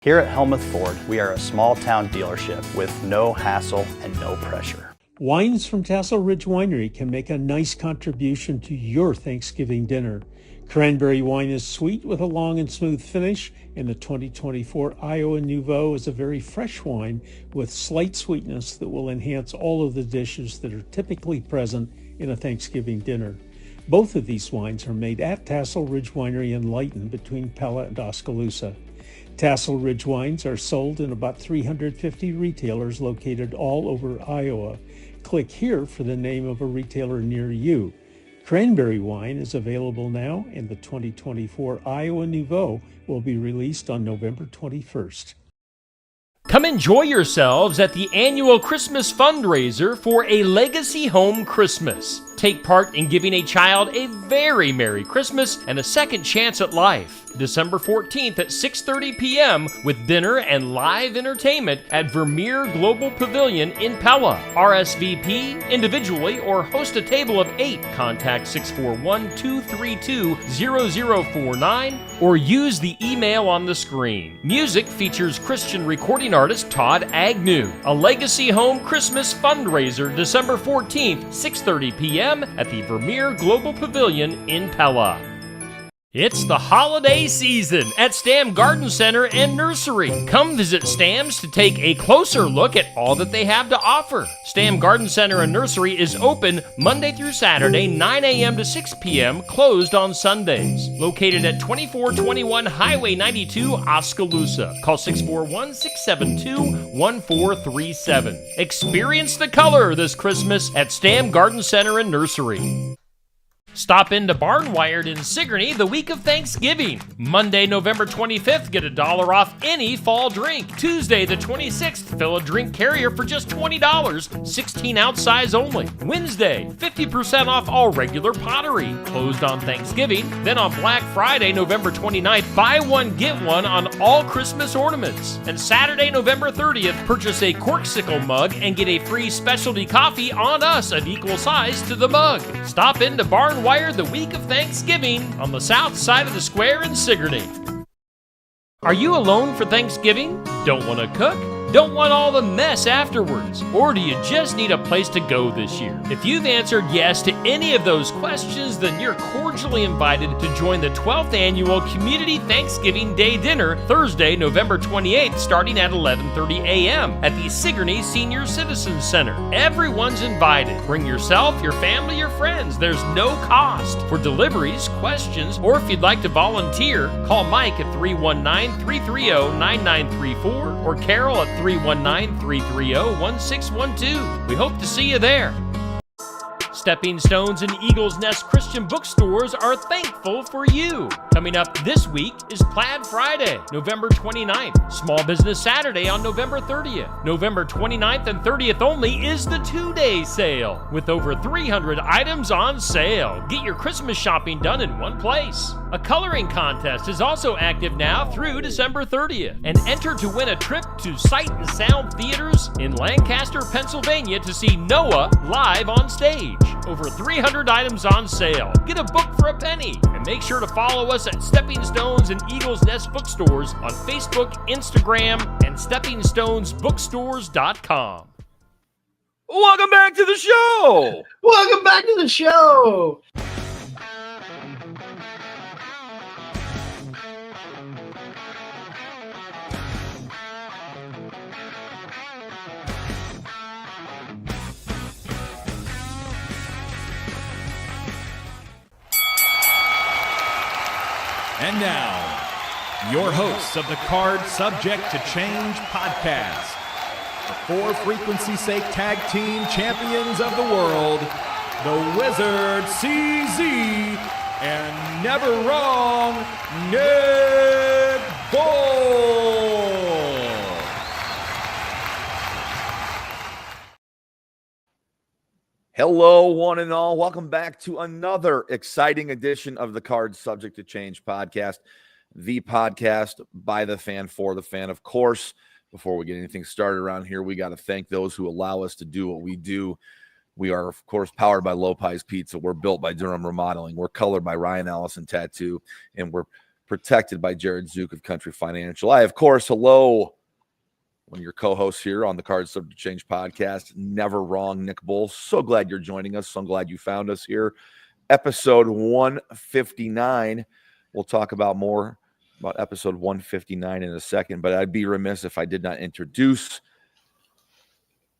Here at Helmuth Ford, we are a small-town dealership with no hassle and no pressure. Wines from Tassel Ridge Winery can make a nice contribution to your Thanksgiving dinner. Cranberry wine is sweet with a long and smooth finish, and the 2024 Iowa Nouveau is a very fresh wine with slight sweetness that will enhance all of the dishes that are typically present in a Thanksgiving dinner. Both of these wines are made at Tassel Ridge Winery in Lighton between Pella and Oskaloosa. Tassel Ridge wines are sold in about 350 retailers located all over Iowa. Click here for the name of a retailer near you. Cranberry wine is available now, and the 2024 Iowa Nouveau will be released on November 21st. Come enjoy yourselves at the annual Christmas fundraiser for A Legacy Home Christmas. Take part in giving a child a very Merry Christmas and a second chance at life. December 14th at 6:30 p.m. with dinner and live entertainment at Vermeer Global Pavilion in Pella. RSVP individually or host a table of 8. Contact 641-232-0049 or use the email on the screen. Music features Christian recording artist Todd Agnew. A Legacy Home Christmas fundraiser December 14th, 6:30 p.m. at the Vermeer Global Pavilion in Pella. It's the holiday season at Stam Garden Center and Nursery. Come visit Stam's to take a closer look at all that they have to offer. Stam Garden Center and Nursery is open Monday through Saturday, 9 a.m. to 6 p.m., closed on Sundays. Located at 2421 Highway 92, Oskaloosa. Call 641-672-1437. Experience the color this Christmas at Stam Garden Center and Nursery. Stop into Barnwired in Sigourney the week of Thanksgiving. Monday, November 25th, get $1 off any fall drink. Tuesday, the 26th, fill a drink carrier for just $20, 16-ounce size only. Wednesday, 50% off all regular pottery. Closed on Thanksgiving. Then on Black Friday, November 29th, buy one, get one on all Christmas ornaments. And Saturday, November 30th, purchase a Corksicle mug and get a free specialty coffee on us of equal size to the mug. Stop into Barnwired the week of Thanksgiving on the south side of the square in Sigourney. Are you alone for Thanksgiving? Don't want to cook? Don't want all the mess afterwards? Or do you just need a place to go this year? If you've answered yes to any of those questions, then you're cordially invited to join the 12th Annual Community Thanksgiving Day Dinner Thursday, November 28th, starting at 11:30 a.m. at the Sigourney Senior Citizens Center. Everyone's invited. Bring yourself, your family, your friends. There's no cost. For deliveries, questions, or if you'd like to volunteer, call Mike at 319-330-9934 or Carol at 319-330-1612. We hope to see you there. Stepping Stones and Eagles Nest Christian bookstores are thankful for you. Coming up this week is Plaid Friday, November 29th. Small Business Saturday on November 30th. November 29th and 30th only is the 2-day sale, with over 300 items on sale. Get your Christmas shopping done in one place. A coloring contest is also active now through December 30th. And enter to win a trip to Sight and Sound Theaters in Lancaster, Pennsylvania to see Noah live on stage. Over 300 items on sale. Get a book for a penny. And make sure to follow us at Stepping Stones and Eagles Nest Bookstores on Facebook, Instagram, and SteppingStonesBookstores.com. Welcome back to the show. Welcome back to the show. And now, your hosts of the Card Subject to Change podcast, the For Frequency's Sake Tag Team Champions of the World, the Wizard CZ, and Never Wrong Nick Bull. Hello, one and all. Welcome back to another exciting edition of the Card Subject to Change podcast, the podcast by the fan for the fan. Of course, before we get anything started around here, we got to thank those who allow us to do what we do. We are, of course, powered by Low Pies Pizza. We're built by Durham Remodeling. We're colored by Ryan Allison Tattoo. And we're protected by Jared Zook of Country Financial. I, of course, hello, one of your co-hosts here on the Card Subject to Change podcast, Never Wrong, Nick Bull. So glad you're joining us. So glad you found us here. Episode 159. We'll talk about more about episode 159 in a second, but I'd be remiss if I did not introduce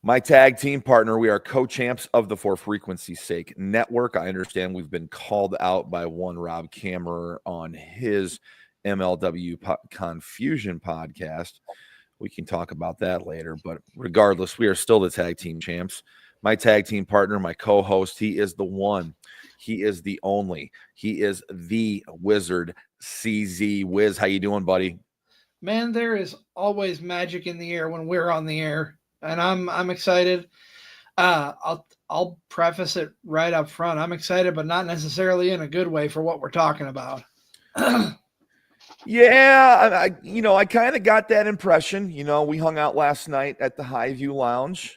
my tag team partner. We are co-champs of the For Frequency's Sake Network. I understand we've been called out by one Rob Kammerer on his MLW Confusion podcast. We can talk about that later, but regardless, we are still the tag team champs. My tag team partner, my co-host, he is the one. He is the only. He is the Wizard CZ. Wiz, how you doing, buddy? Man, there is always magic in the air when we're on the air, and I'm excited. I'll preface it right up front. I'm excited, but not necessarily in a good way for what we're talking about. Yeah, I kind of got that impression. We hung out last night at the Highview Lounge.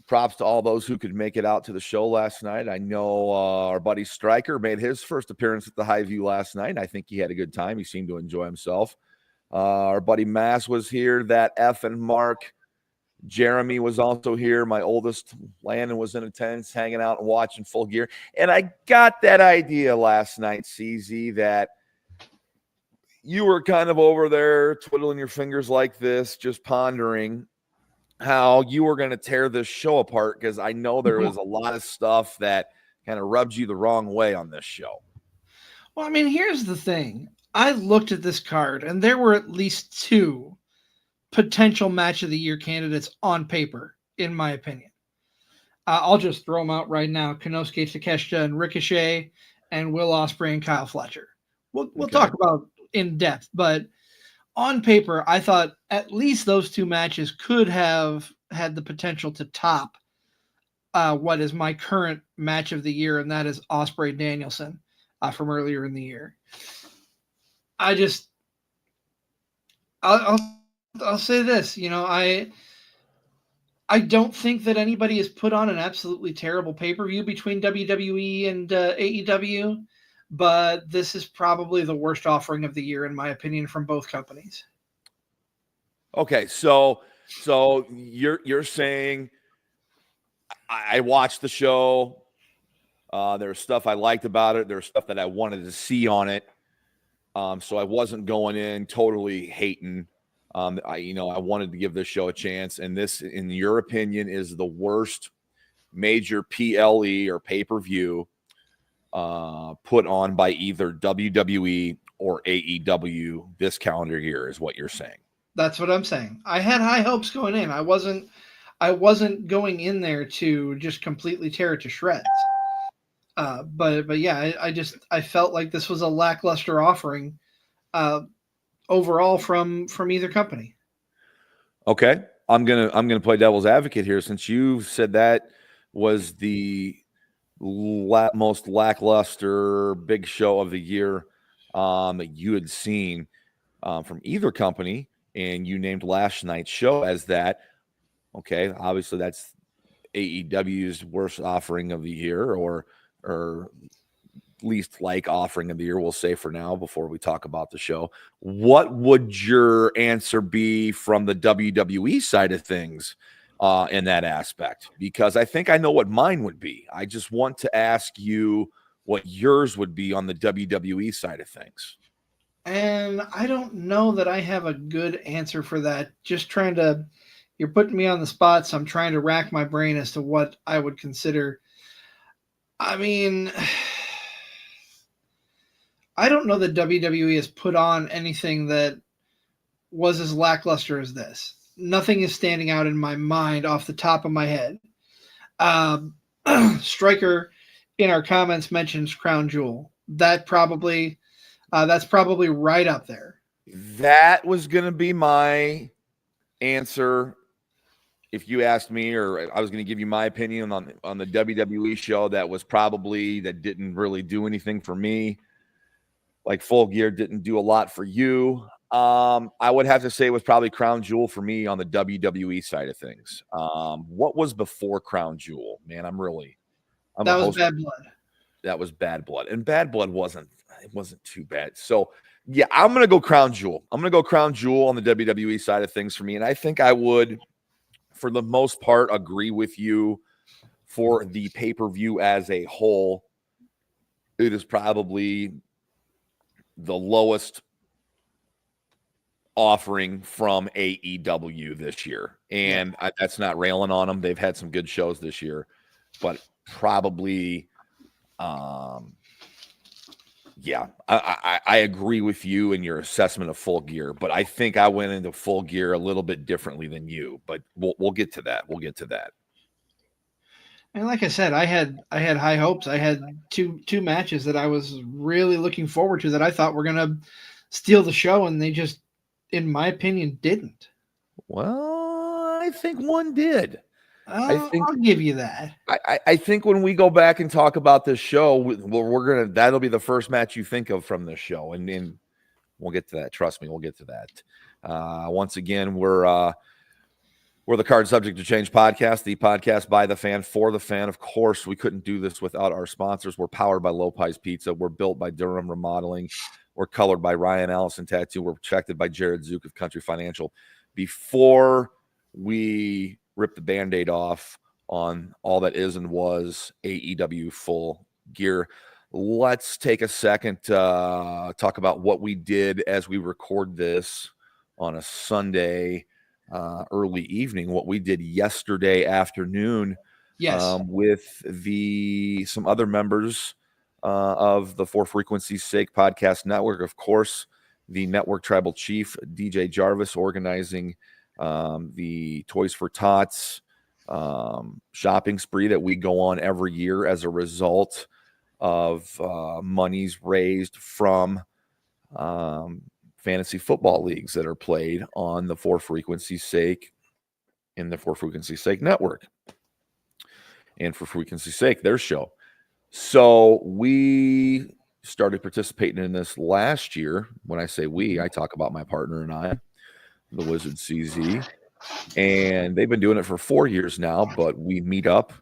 Props to all those who could make it out to the show last night. I know our buddy Stryker made his first appearance at the Highview last night. I think he had a good time. He seemed to enjoy himself. Our buddy Mass was here. That F and Mark. Jeremy was also here. My oldest, Landon, was in attendance, hanging out and watching Full Gear. And I got that idea last night, CZ, that you were kind of over there twiddling your fingers like this, just pondering how you were going to tear this show apart, because I know there was a lot of stuff that kind of rubs you the wrong way on this show. Well, I mean, here's the thing. I looked at this card, and there were at least two potential match of the year candidates on paper, in my opinion. I'll just throw them out right now. Konosuke Takeshita and Ricochet, and Will Ospreay and Kyle Fletcher. We'll talk about in depth, but on paper, I thought at least those two matches could have had the potential to top what is my current match of the year, and that is Ospreay Danielson from earlier in the year. I'll say this, I don't think that anybody has put on an absolutely terrible pay-per-view between WWE and AEW. But this is probably the worst offering of the year, in my opinion, from both companies. Okay, so you're saying I watched the show. There was stuff I liked about it. There was stuff that I wanted to see on it. So I wasn't going in totally hating. I wanted to give this show a chance. And this, in your opinion, is the worst major PLE or pay-per-view put on by either WWE or AEW this calendar year, is what you're saying. That's what I'm saying. I had high hopes going in. I wasn't going in there to just completely tear it to shreds. But yeah, I felt like this was a lackluster offering overall from either company. Okay, I'm gonna play devil's advocate here, since you said that was the most lackluster big show of the year that you had seen from either company, and you named last night's show as that. Okay, obviously that's AEW's worst offering of the year, or least like offering of the year, we'll say for now, before we talk about the show. What would your answer be from the WWE side of things in that aspect? Because I think I know what mine would be. I just want to ask you what yours would be on the WWE side of things. And I don't know that I have a good answer for that. You're putting me on the spot, so I'm trying to rack my brain as to what I would consider. I mean, I don't know that WWE has put on anything that was as lackluster as this. Nothing is standing out in my mind off the top of my head. Stryker in our comments mentions Crown Jewel. That's probably right up there. That was going to be my answer if you asked me, or I was going to give you my opinion on the WWE show. That didn't really do anything for me. Like Full Gear didn't do a lot for you. I would have to say it was probably Crown Jewel for me on the WWE side of things. What was before Crown Jewel? Man, that was Bad Blood. That was Bad Blood. And Bad Blood it wasn't too bad. So yeah, I'm going to go Crown Jewel. I'm going to go Crown Jewel on the WWE side of things for me. And I think I would, for the most part, agree with you for the pay-per-view as a whole. It is probably the lowest offering from AEW this year. And that's not railing on them. They've had some good shows this year, but probably, yeah, I agree with you in your assessment of Full Gear, but I think I went into Full Gear a little bit differently than you, but we'll get to that. We'll get to that. And like I said, I had high hopes. I had two matches that I was really looking forward to that I thought were going to steal the show, and they just, in my opinion, didn't. Well, I think one did. I'll give you that. I think when we go back and talk about this show, that'll be the first match you think of from this show, and we'll get to that. Trust me, we'll get to that. Once again, we're the Card Subject to Change podcast, the podcast by the fan for the fan. Of course, we couldn't do this without our sponsors. We're powered by Lopez Pizza. We're built by Durham Remodeling. We're colored by Ryan Allison Tattoo. We're protected by Jared Zook of Country Financial. Before we rip the Band-Aid off on all that is and was AEW Full Gear, let's take a second to talk about what we did as we record this on a Sunday early evening, what we did yesterday afternoon. Yes. With some other members of the For Frequency's Sake podcast network. Of course, the network tribal chief, DJ Jarvis, organizing the Toys for Tots shopping spree that we go on every year as a result of monies raised from fantasy football leagues that are played on the For Frequency's Sake in the For Frequency's Sake network. And For Frequency's Sake, their show. So we started participating in this last year. When I say we, I talk about my partner and I, the Wizard CZ. And they've been doing it for 4 years now, but we meet up.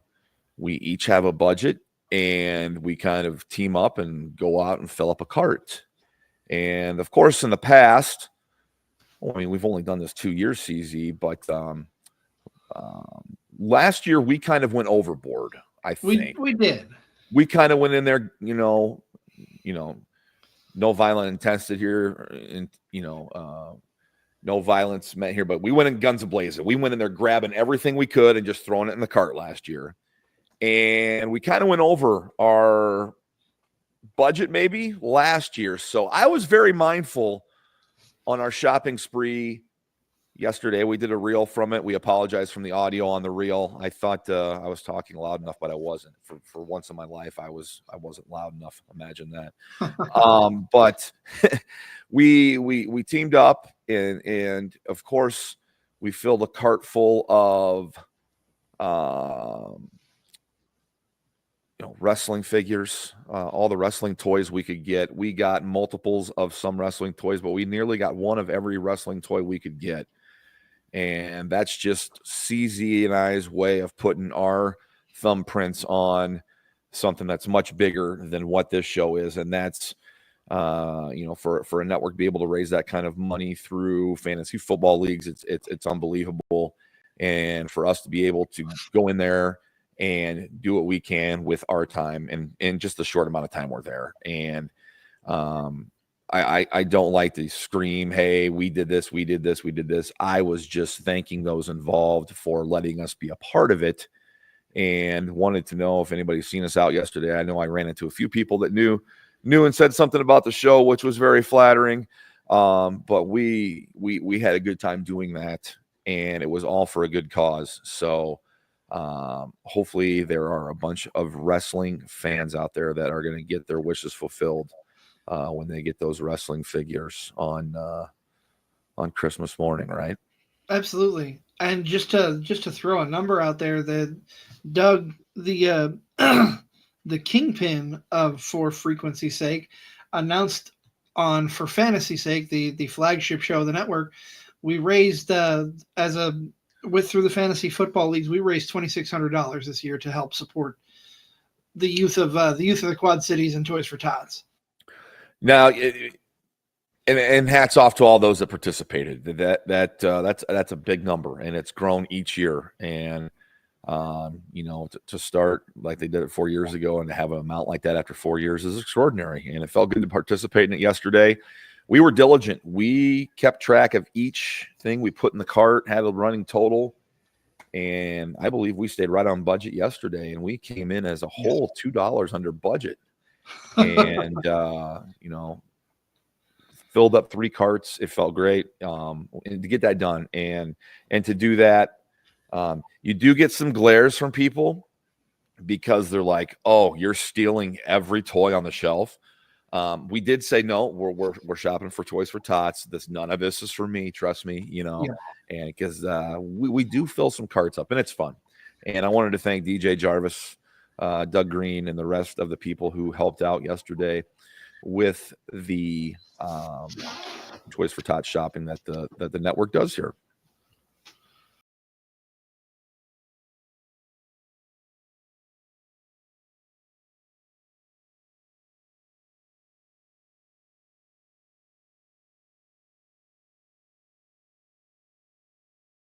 We each have a budget, and we kind of team up and go out and fill up a cart. And of course, in the past, I mean, we've only done this 2 years, CZ, but last year we kind of went overboard. I think we did. We kind of went in there, no violent intensity here, and no violence meant here, but we went in guns a-blazing. We went in there grabbing everything we could and just throwing it in the cart last year, and we kind of went over our budget maybe last year. So I was very mindful on our shopping spree yesterday. We did a reel from it. We apologized from the audio on the reel. I thought I was talking loud enough, but I wasn't. For once in my life, I wasn't loud enough. Imagine that. But we teamed up, and of course we filled a cart full of wrestling figures, all the wrestling toys we could get. We got multiples of some wrestling toys, but we nearly got one of every wrestling toy we could get. And that's just CZ and I's way of putting our thumbprints on something that's much bigger than what this show is. And that's, for a network to be able to raise that kind of money through fantasy football leagues, it's unbelievable. And for us to be able to go in there and do what we can with our time and in just the short amount of time we're there. And I don't like to scream, hey, we did this, we did this, we did this. I was just thanking those involved for letting us be a part of it, and wanted to know if anybody's seen us out yesterday. I know I ran into a few people that knew and said something about the show, which was very flattering. But we had a good time doing that, and it was all for a good cause. So hopefully there are a bunch of wrestling fans out there that are going to get their wishes fulfilled when they get those wrestling figures on Christmas morning, right? Absolutely. And just to throw a number out there, that Doug, the kingpin of For Frequency's Sake, announced on For Fantasy's Sake, the flagship show of the network, we raised through the fantasy football leagues, we raised $2,600 this year to help support the youth of the Quad Cities and Toys for Tots. Now, and hats off to all those that participated. That's a big number, and it's grown each year. And to start like they did it 4 years ago and to have an amount like that after 4 years is extraordinary. And it felt good to participate in it yesterday. We were diligent. We kept track of each thing we put in the cart, had a running total. And I believe we stayed right on budget yesterday, and we came in as a whole $2 under budget. And, filled up 3 carts. It felt great and to get that done. And to do that, you do get some glares from people because they're like, "Oh, you're stealing every toy on the shelf." We did say no. We're shopping for Toys for Tots. None of this is for me. Trust me. And because we do fill some carts up, and it's fun. And I wanted to thank DJ Jarvis, Doug Green, and the rest of the people who helped out yesterday with the Toys for Tots shopping that the network does here.